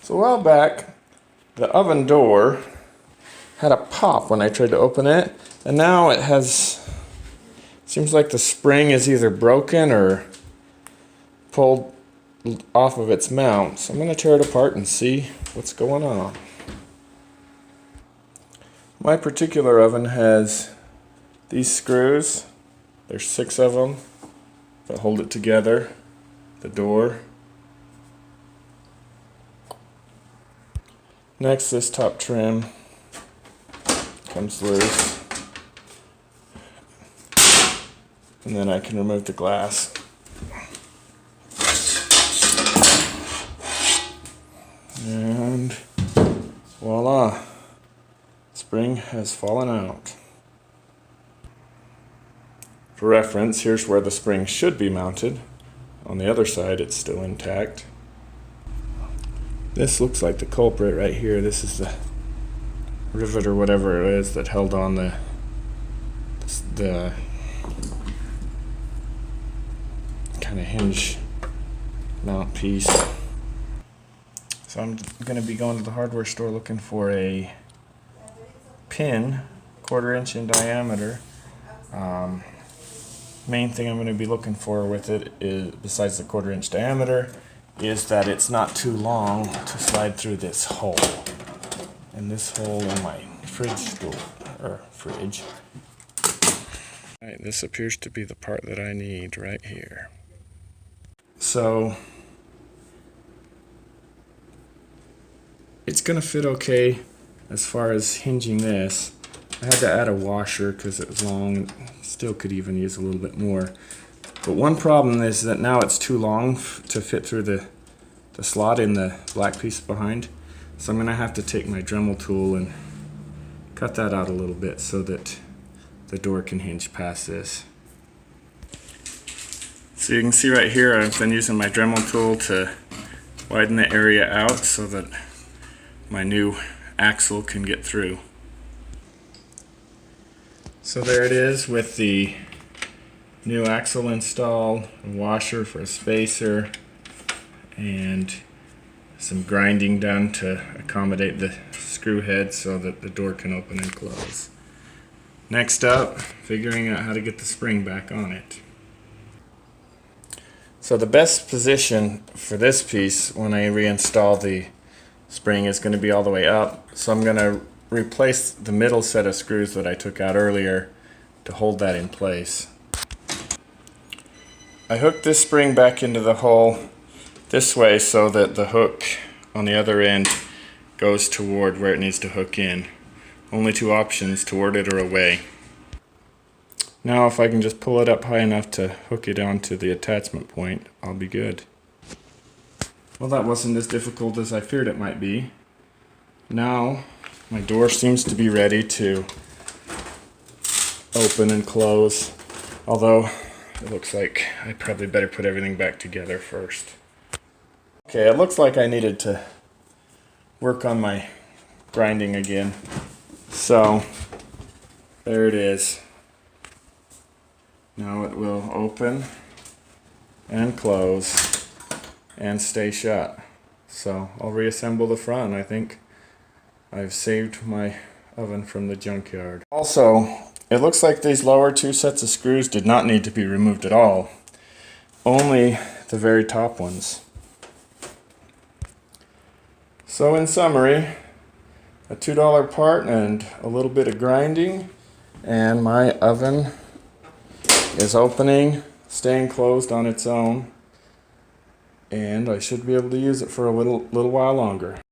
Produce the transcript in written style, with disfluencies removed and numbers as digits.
So a while back, the oven door had a pop when I tried to open it, and now it seems like the spring is either broken or pulled off of its mount. So I'm going to tear it apart and see what's going on. My particular oven has these screws. There's 6 of them that hold it together, the door. Next, this top trim comes loose, and then I can remove the glass. And voila, spring has fallen out. For reference, here's where the spring should be mounted. On the other side, it's still intact. This looks like the culprit right here. This is the rivet or whatever it is that held on the kind of hinge mount piece. So I'm going to be going to the hardware store looking for a pin, 1/4 inch in diameter. Main thing I'm going to be looking for with it is, besides the 1/4 inch diameter, is that it's not too long to slide through this hole. And this hole in my fridge. Alright, this appears to be the part that I need right here. So it's going to fit okay as far as hinging this. I had to add a washer because it was long and still could even use a little bit more. But one problem is that now it's too long to fit through the slot in the black piece behind. So I'm going to have to take my Dremel tool and cut that out a little bit so that the door can hinge past this. So you can see right here I've been using my Dremel tool to widen the area out so that my new axle can get through. So there it is with the new axle installed, a washer for a spacer, and some grinding done to accommodate the screw head so that the door can open and close. Next up, figuring out how to get the spring back on it. So the best position for this piece when I reinstall the spring is going to be all the way up. So I'm going to replace the middle set of screws that I took out earlier to hold that in place. I hooked this spring back into the hole this way so that the hook on the other end goes toward where it needs to hook in. Only 2 options, toward it or away. Now if I can just pull it up high enough to hook it onto the attachment point, I'll be good. Well, that wasn't as difficult as I feared it might be. Now my door seems to be ready to open and close, although it looks like I probably better put everything back together first. Okay, it looks like I needed to work on my grinding again. So there it is. Now it will open and close and stay shut. So I'll reassemble the front. I think I've saved my oven from the junkyard. Also, it looks like these lower 2 sets of screws did not need to be removed at all. Only the very top ones. So in summary, a $2 part and a little bit of grinding, and my oven is opening, staying closed on its own, and I should be able to use it for a little while longer.